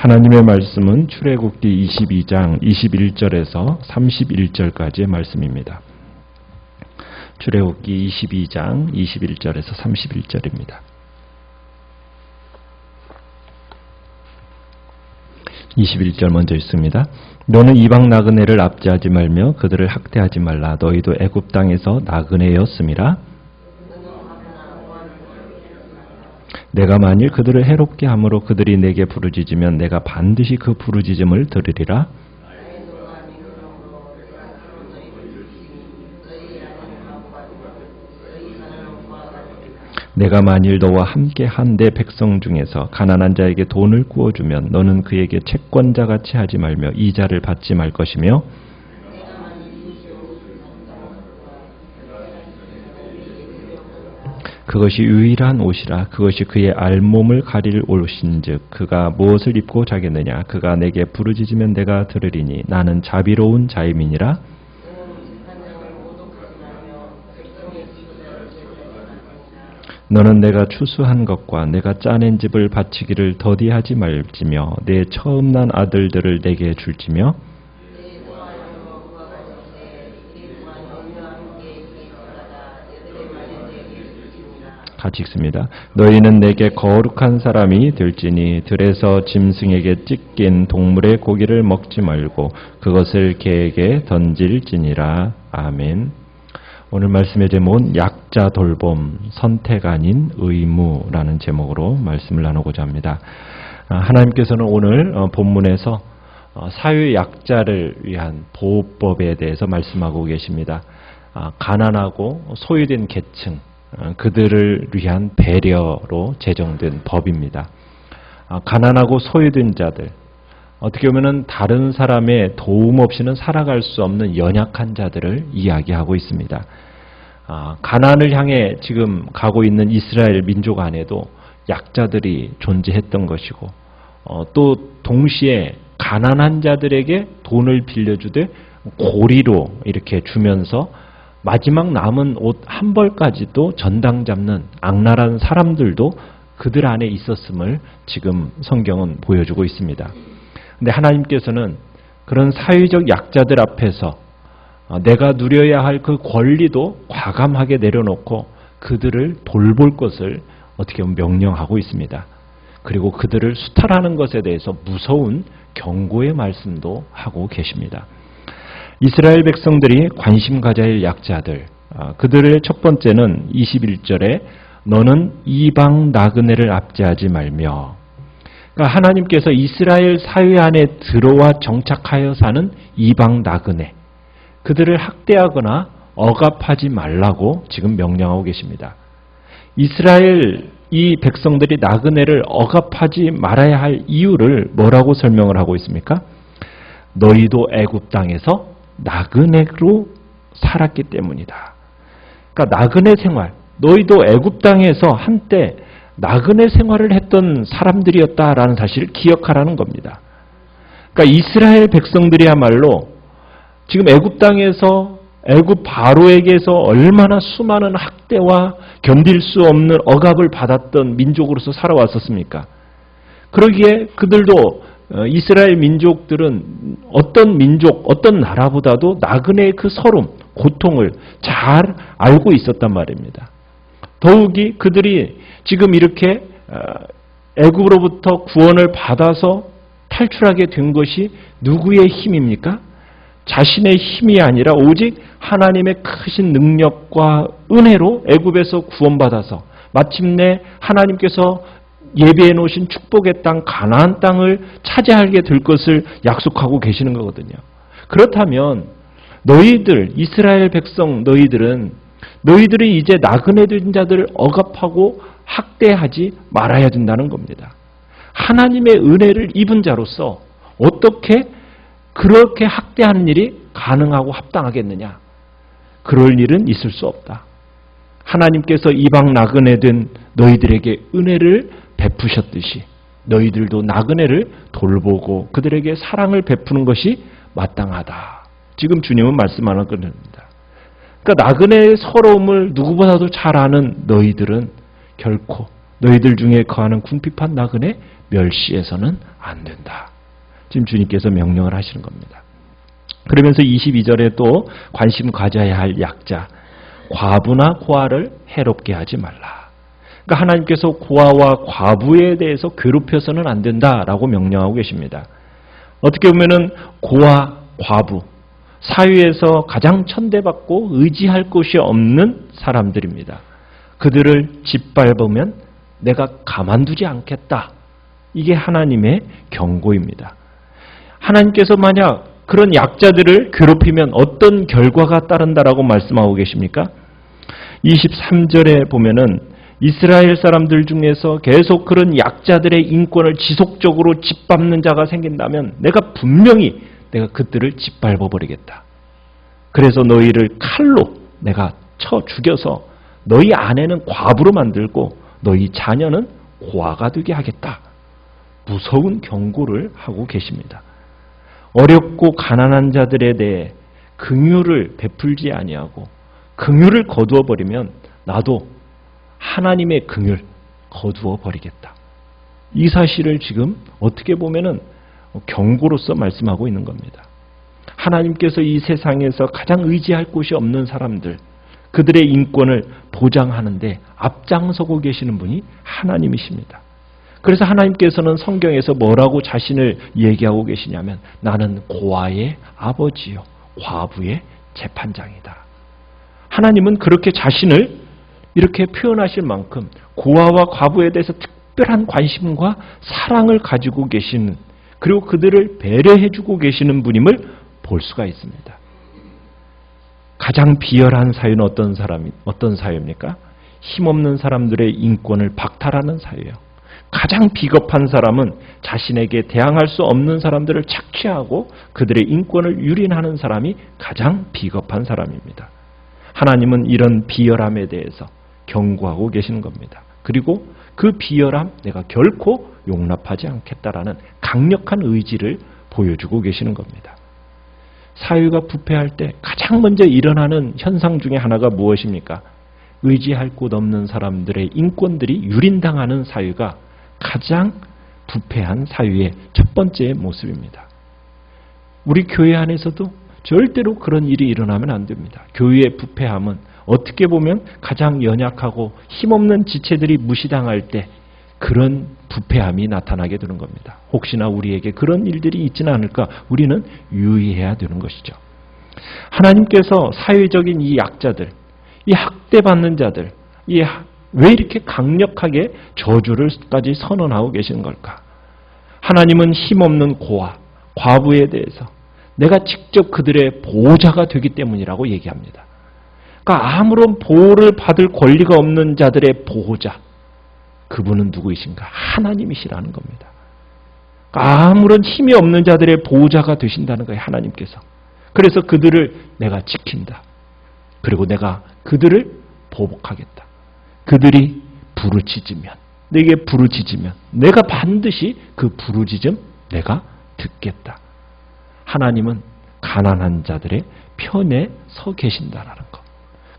하나님의 말씀은 출애굽기 22장 21절에서 31절까지의 말씀입니다. 출애굽기 22장 21절에서 31절입니다. 21절 먼저 읽습니다. 너는 이방 나그네를 압제하지 말며 그들을 학대하지 말라. 너희도 애굽 땅에서 나그네였음이라. 내가 만일 그들을 해롭게 함으로 그들이 내게 부르짖으면 내가 반드시 그 부르짖음을 들으리라. 내가 만일 너와 함께 한 내 백성 중에서 가난한 자에게 돈을 구워주면 너는 그에게 채권자같이 하지 말며 이자를 받지 말 것이며 그것이 유일한 옷이라. 그것이 그의 알몸을 가릴 옷인즉 그가 무엇을 입고 자겠느냐. 그가 내게 부르짖으면 내가 들으리니 나는 자비로운 자임이니라. 너는 내가 추수한 것과 내가 짜낸 집을 바치기를 더디하지 말지며 내 처음 난 아들들을 내게 줄지며 같이 읽습니다. 너희는 내게 거룩한 사람이 될지니 들에서 짐승에게 찢긴 동물의 고기를 먹지 말고 그것을 개에게 던질지니라. 아멘. 오늘 말씀의 제목은 약자 돌봄, 선택 아닌 의무라는 제목으로 말씀을 나누고자 합니다. 하나님께서는 오늘 본문에서 사회 약자를 위한 보호법에 대해서 말씀하고 계십니다. 가난하고 소외된 계층, 그들을 위한 배려로 제정된 법입니다. 가난하고 소외된 자들, 어떻게 보면 다른 사람의 도움 없이는 살아갈 수 없는 연약한 자들을 이야기하고 있습니다. 가난을 향해 지금 가고 있는 이스라엘 민족 안에도 약자들이 존재했던 것이고 또 동시에 가난한 자들에게 돈을 빌려주되 고리로 이렇게 주면서 마지막 남은 옷 한 벌까지도 전당 잡는 악랄한 사람들도 그들 안에 있었음을 지금 성경은 보여주고 있습니다. 근데 하나님께서는 그런 사회적 약자들 앞에서 내가 누려야 할 그 권리도 과감하게 내려놓고 그들을 돌볼 것을 어떻게 보면 명령하고 있습니다. 그리고 그들을 수탈하는 것에 대해서 무서운 경고의 말씀도 하고 계십니다. 이스라엘 백성들이 관심 가져야 할 약자들, 그들의 첫 번째는 21절에 너는 이방 나그네를 압제하지 말며, 그러니까 하나님께서 이스라엘 사회 안에 들어와 정착하여 사는 이방 나그네, 그들을 학대하거나 억압하지 말라고 지금 명령하고 계십니다. 이스라엘 이 백성들이 나그네를 억압하지 말아야 할 이유를 뭐라고 설명을 하고 있습니까? 너희도 애굽 땅에서 나그네로 살았기 때문이다. 그러니까 나그네 생활, 너희도 애굽 땅에서 한때 나그네 생활을 했던 사람들이었다라는 사실을 기억하라는 겁니다. 그러니까 이스라엘 백성들이야말로 지금 애굽 땅에서 애굽 바로에게서 얼마나 수많은 학대와 견딜 수 없는 억압을 받았던 민족으로서 살아왔었습니까? 그러기에 그들도 이스라엘 민족들은 어떤 민족, 어떤 나라보다도 나그네의 그 서름, 고통을 잘 알고 있었단 말입니다. 더욱이 그들이 지금 이렇게 애굽으로부터 구원을 받아서 탈출하게 된 것이 누구의 힘입니까? 자신의 힘이 아니라 오직 하나님의 크신 능력과 은혜로 애굽에서 구원받아서 마침내 하나님께서 예비해 놓으신 축복의 땅 가나안 땅을 차지하게 될 것을 약속하고 계시는 거거든요. 그렇다면 너희들 이스라엘 백성 너희들이 이제 나그네 된 자들을 억압하고 학대하지 말아야 된다는 겁니다. 하나님의 은혜를 입은 자로서 어떻게 그렇게 학대하는 일이 가능하고 합당하겠느냐? 그럴 일은 있을 수 없다. 하나님께서 이방 나그네 된 너희들에게 은혜를 베푸셨듯이 너희들도 나그네를 돌보고 그들에게 사랑을 베푸는 것이 마땅하다. 지금 주님은 말씀하는 겁니다. 그러니까 나그네의 서러움을 누구보다도 잘 아는 너희들은 결코 너희들 중에 거하는 궁핍한 나그네 멸시해서는 안 된다. 지금 주님께서 명령을 하시는 겁니다. 그러면서 22절에 또 관심 가져야 할 약자, 과부나 고아를 해롭게 하지 말라. 그러니까 하나님께서 고아와 과부에 대해서 괴롭혀서는 안 된다라고 명령하고 계십니다. 어떻게 보면은 고아, 과부, 사회에서 가장 천대받고 의지할 곳이 없는 사람들입니다. 그들을 짓밟으면 내가 가만두지 않겠다. 이게 하나님의 경고입니다. 하나님께서 만약 그런 약자들을 괴롭히면 어떤 결과가 따른다라고 말씀하고 계십니까? 23절에 보면은 이스라엘 사람들 중에서 계속 그런 약자들의 인권을 지속적으로 짓밟는 자가 생긴다면 내가 분명히 내가 그들을 짓밟아 버리겠다. 그래서 너희를 칼로 내가 쳐 죽여서 너희 아내는 과부로 만들고 너희 자녀는 고아가 되게 하겠다. 무서운 경고를 하고 계십니다. 어렵고 가난한 자들에 대해 긍휼을 베풀지 아니하고 긍휼을 거두어 버리면 나도 하나님의 긍휼 거두어 버리겠다. 이 사실을 지금 어떻게 보면은 경고로서 말씀하고 있는 겁니다. 하나님께서 이 세상에서 가장 의지할 곳이 없는 사람들, 그들의 인권을 보장하는데 앞장서고 계시는 분이 하나님이십니다. 그래서 하나님께서는 성경에서 뭐라고 자신을 얘기하고 계시냐면 나는 고아의 아버지요 과부의 재판장이다. 하나님은 그렇게 자신을 이렇게 표현하실 만큼 고아와 과부에 대해서 특별한 관심과 사랑을 가지고 계시는, 그리고 그들을 배려해주고 계시는 분임을 볼 수가 있습니다. 가장 비열한 사유는 어떤 사유입니까? 힘없는 사람들의 인권을 박탈하는 사유예요. 가장 비겁한 사람은 자신에게 대항할 수 없는 사람들을 착취하고 그들의 인권을 유린하는 사람이 가장 비겁한 사람입니다. 하나님은 이런 비열함에 대해서 경고하고 계시는 겁니다. 그리고 그 비열함 내가 결코 용납하지 않겠다라는 강력한 의지를 보여주고 계시는 겁니다. 사회가 부패할 때 가장 먼저 일어나는 현상 중에 하나가 무엇입니까? 의지할 곳 없는 사람들의 인권들이 유린당하는 사회가 가장 부패한 사회의 첫 번째 모습입니다. 우리 교회 안에서도 절대로 그런 일이 일어나면 안 됩니다. 교회의 부패함은 어떻게 보면 가장 연약하고 힘없는 지체들이 무시당할 때 그런 부패함이 나타나게 되는 겁니다. 혹시나 우리에게 그런 일들이 있지는 않을까 우리는 유의해야 되는 것이죠. 하나님께서 사회적인 이 약자들, 이 학대받는 자들, 왜 이렇게 강력하게 저주를까지 선언하고 계시는 걸까? 하나님은 힘없는 고아, 과부에 대해서 내가 직접 그들의 보호자가 되기 때문이라고 얘기합니다. 그러니까 아무런 보호를 받을 권리가 없는 자들의 보호자, 그분은 누구이신가? 하나님이시라는 겁니다. 그러니까 아무런 힘이 없는 자들의 보호자가 되신다는 거예요, 하나님께서. 그래서 그들을 내가 지킨다. 그리고 내가 그들을 보복하겠다. 그들이 부르짖으면, 내게 부르짖으면 내가 반드시 그 부르짖음 내가 듣겠다. 하나님은 가난한 자들의 편에 서 계신다라는 것.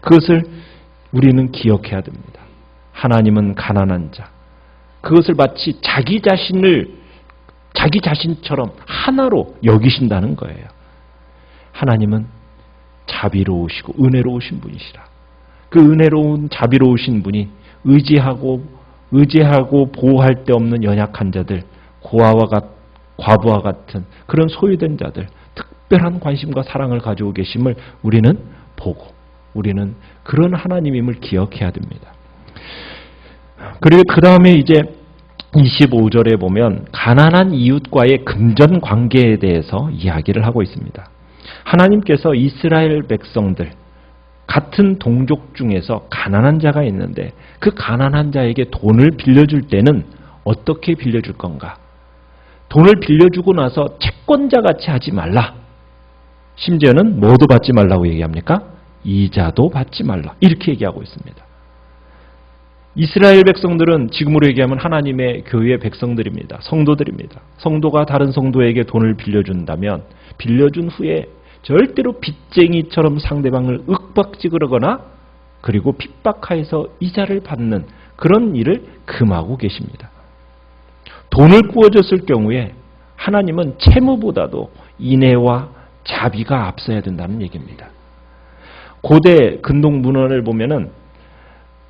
그것을 우리는 기억해야 됩니다. 하나님은 가난한 자, 그것을 마치 자기 자신처럼 하나로 여기신다는 거예요. 하나님은 자비로우시고 은혜로우신 분이시라. 그 은혜로운 자비로우신 분이 의지하고 보호할 데 없는 연약한 자들, 과부와 같은 그런 소외된 자들, 특별한 관심과 사랑을 가지고 계심을 우리는 보고 우리는 그런 하나님임을 기억해야 됩니다. 그리고 그 다음에 이제 25절에 보면 가난한 이웃과의 금전 관계에 대해서 이야기를 하고 있습니다. 하나님께서 이스라엘 백성들, 같은 동족 중에서 가난한 자가 있는데 그 가난한 자에게 돈을 빌려줄 때는 어떻게 빌려줄 건가? 돈을 빌려주고 나서 채권자같이 하지 말라. 심지어는 뭐도 받지 말라고 얘기합니까? 이자도 받지 말라. 이렇게 얘기하고 있습니다. 이스라엘 백성들은 지금으로 얘기하면 하나님의 교회의 백성들입니다. 성도들입니다. 성도가 다른 성도에게 돈을 빌려준다면 빌려준 후에 절대로 빚쟁이처럼 상대방을 윽박지르거나 그리고 핍박하여서 이자를 받는 그런 일을 금하고 계십니다. 돈을 구워줬을 경우에 하나님은 채무보다도 인애와 자비가 앞서야 된다는 얘기입니다. 고대 근동 문헌을 보면은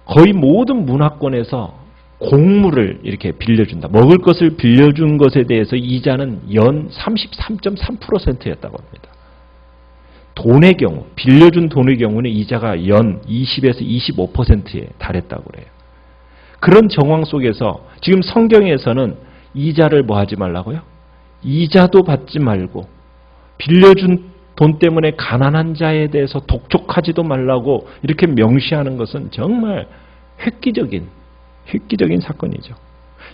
거의 모든 문화권에서 곡물을 이렇게 빌려준다. 먹을 것을 빌려준 것에 대해서 이자는 연 33.3%였다고 합니다. 돈의 경우, 빌려준 돈의 경우는 이자가 연 20에서 25%에 달했다고 그래요. 그런 정황 속에서 지금 성경에서는 이자를 뭐 하지 말라고요? 이자도 받지 말고 빌려준 돈 때문에 가난한 자에 대해서 독촉하지도 말라고 이렇게 명시하는 것은 정말 획기적인 사건이죠.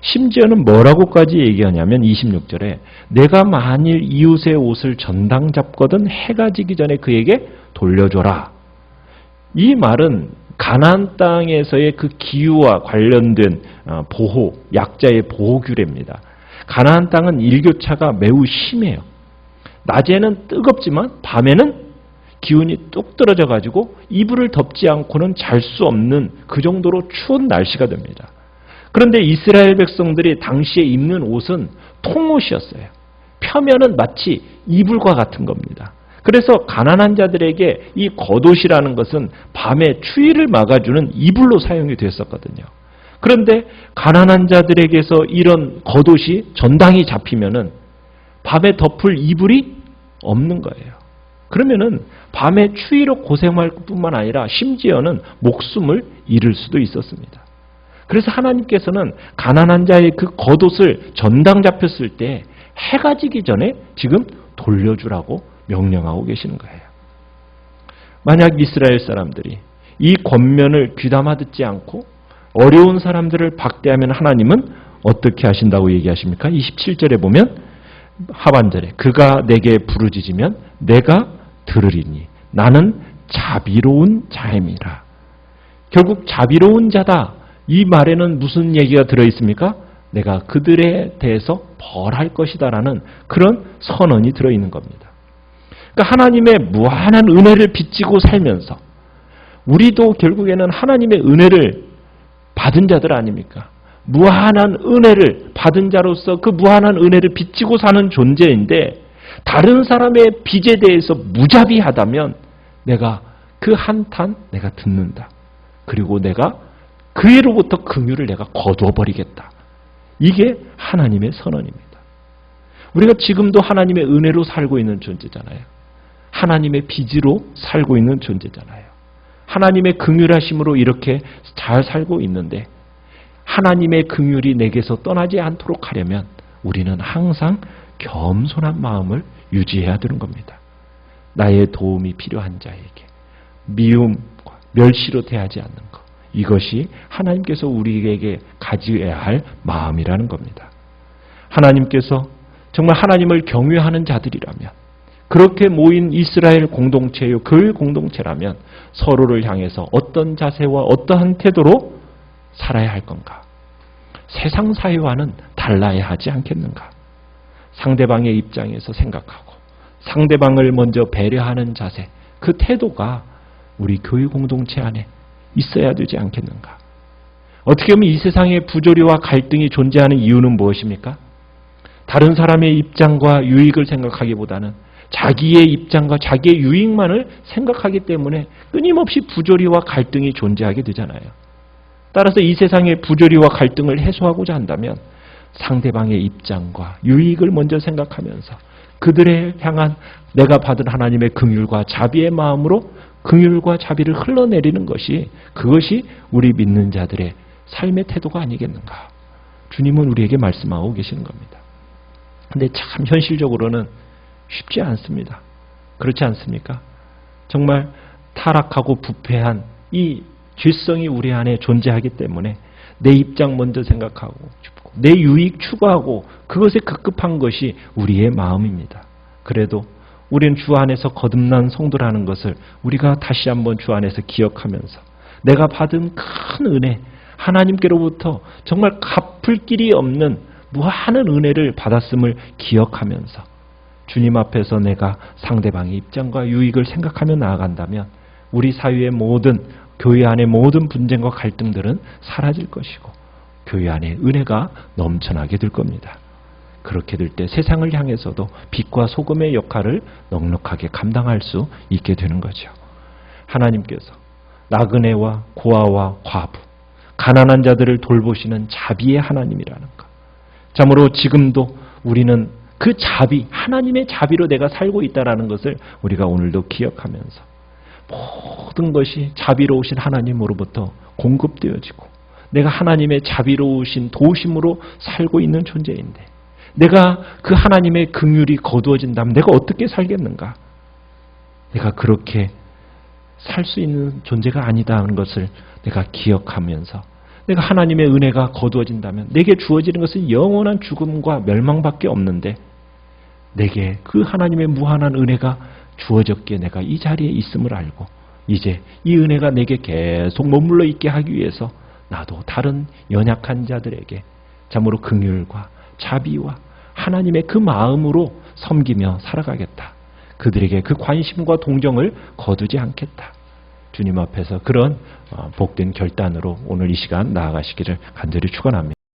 심지어는 뭐라고까지 얘기하냐면 26절에 내가 만일 이웃의 옷을 전당 잡거든 해가 지기 전에 그에게 돌려줘라. 이 말은 가나안 땅에서의 그 기후와 관련된 보호, 약자의 보호 규례입니다. 가나안 땅은 일교차가 매우 심해요. 낮에는 뜨겁지만 밤에는 기온이 뚝 떨어져 가지고 이불을 덮지 않고는 잘 수 없는 그 정도로 추운 날씨가 됩니다. 그런데 이스라엘 백성들이 당시에 입는 옷은 통옷이었어요. 펴면은 마치 이불과 같은 겁니다. 그래서 가난한 자들에게 이 겉옷이라는 것은 밤에 추위를 막아주는 이불로 사용이 됐었거든요. 그런데 가난한 자들에게서 이런 겉옷이 전당이 잡히면은 밤에 덮을 이불이 없는 거예요. 그러면은 밤에 추위로 고생할 뿐만 아니라 심지어는 목숨을 잃을 수도 있었습니다. 그래서 하나님께서는 가난한 자의 그 겉옷을 전당 잡혔을 때 해가 지기 전에 지금 돌려주라고 명령하고 계시는 거예요. 만약 이스라엘 사람들이 이 권면을 귀담아 듣지 않고 어려운 사람들을 박대하면 하나님은 어떻게 하신다고 얘기하십니까? 27절에 보면 하반절에 그가 내게 부르짖으면 내가 들으리니 나는 자비로운 자임이라. 결국 자비로운 자다. 이 말에는 무슨 얘기가 들어있습니까? 내가 그들에 대해서 벌할 것이다라는 그런 선언이 들어있는 겁니다. 그러니까 하나님의 무한한 은혜를 빚지고 살면서 우리도 결국에는 하나님의 은혜를 받은 자들 아닙니까? 무한한 은혜를 받은 자로서 그 무한한 은혜를 빚지고 사는 존재인데 다른 사람의 빚에 대해서 무자비하다면 내가 그 한탄 내가 듣는다. 그리고 내가 그애로부터 긍휼을 내가 거두어버리겠다. 이게 하나님의 선언입니다. 우리가 지금도 하나님의 은혜로 살고 있는 존재잖아요. 하나님의 빚으로 살고 있는 존재잖아요. 하나님의 긍휼하심으로 이렇게 잘 살고 있는데 하나님의 긍휼이 내게서 떠나지 않도록 하려면 우리는 항상 겸손한 마음을 유지해야 되는 겁니다. 나의 도움이 필요한 자에게 미움과 멸시로 대하지 않는 것. 이것이 하나님께서 우리에게 가져야 할 마음이라는 겁니다. 하나님께서 정말 하나님을 경외하는 자들이라면 그렇게 모인 이스라엘 공동체요, 교회 공동체라면 서로를 향해서 어떤 자세와 어떠한 태도로 살아야 할 건가? 세상 사회와는 달라야 하지 않겠는가? 상대방의 입장에서 생각하고 상대방을 먼저 배려하는 자세, 그 태도가 우리 교회 공동체 안에 있어야 되지 않겠는가? 어떻게 보면 이 세상에 부조리와 갈등이 존재하는 이유는 무엇입니까? 다른 사람의 입장과 유익을 생각하기보다는 자기의 입장과 자기의 유익만을 생각하기 때문에 끊임없이 부조리와 갈등이 존재하게 되잖아요. 따라서 이 세상의 부조리와 갈등을 해소하고자 한다면 상대방의 입장과 유익을 먼저 생각하면서 그들에 향한 내가 받은 하나님의 긍휼과 자비의 마음으로 긍휼과 자비를 흘러내리는 것이 그것이 우리 믿는 자들의 삶의 태도가 아니겠는가. 주님은 우리에게 말씀하고 계시는 겁니다. 근데 참 현실적으로는 쉽지 않습니다. 그렇지 않습니까? 정말 타락하고 부패한 이 죄성이 우리 안에 존재하기 때문에 내 입장 먼저 생각하고 싶고 내 유익 추구하고 그것에 급급한 것이 우리의 마음입니다. 그래도 우리는 주 안에서 거듭난 성도라는 것을 우리가 다시 한번 주 안에서 기억하면서 내가 받은 큰 은혜, 하나님께로부터 정말 갚을 길이 없는 무한한 은혜를 받았음을 기억하면서 주님 앞에서 내가 상대방의 입장과 유익을 생각하며 나아간다면 우리 사회의 모든 교회 안의 모든 분쟁과 갈등들은 사라질 것이고 교회 안에 은혜가 넘쳐나게 될 겁니다. 그렇게 될 때 세상을 향해서도 빛과 소금의 역할을 넉넉하게 감당할 수 있게 되는 거죠. 하나님께서 나그네와 고아와 과부, 가난한 자들을 돌보시는 자비의 하나님이라는 것. 참으로 지금도 우리는 그 자비, 하나님의 자비로 내가 살고 있다는 것을 우리가 오늘도 기억하면서 모든 것이 자비로우신 하나님으로부터 공급되어지고 내가 하나님의 자비로우신 도우심으로 살고 있는 존재인데 내가 그 하나님의 긍휼이 거두어진다면 내가 어떻게 살겠는가? 내가 그렇게 살 수 있는 존재가 아니다는 것을 내가 기억하면서 내가 하나님의 은혜가 거두어진다면 내게 주어지는 것은 영원한 죽음과 멸망밖에 없는데 내게 그 하나님의 무한한 은혜가 주어졌기에 내가 이 자리에 있음을 알고 이제 이 은혜가 내게 계속 머물러 있게 하기 위해서 나도 다른 연약한 자들에게 참으로 긍휼과 자비와 하나님의 그 마음으로 섬기며 살아가겠다. 그들에게 그 관심과 동정을 거두지 않겠다. 주님 앞에서 그런 복된 결단으로 오늘 이 시간 나아가시기를 간절히 축원합니다.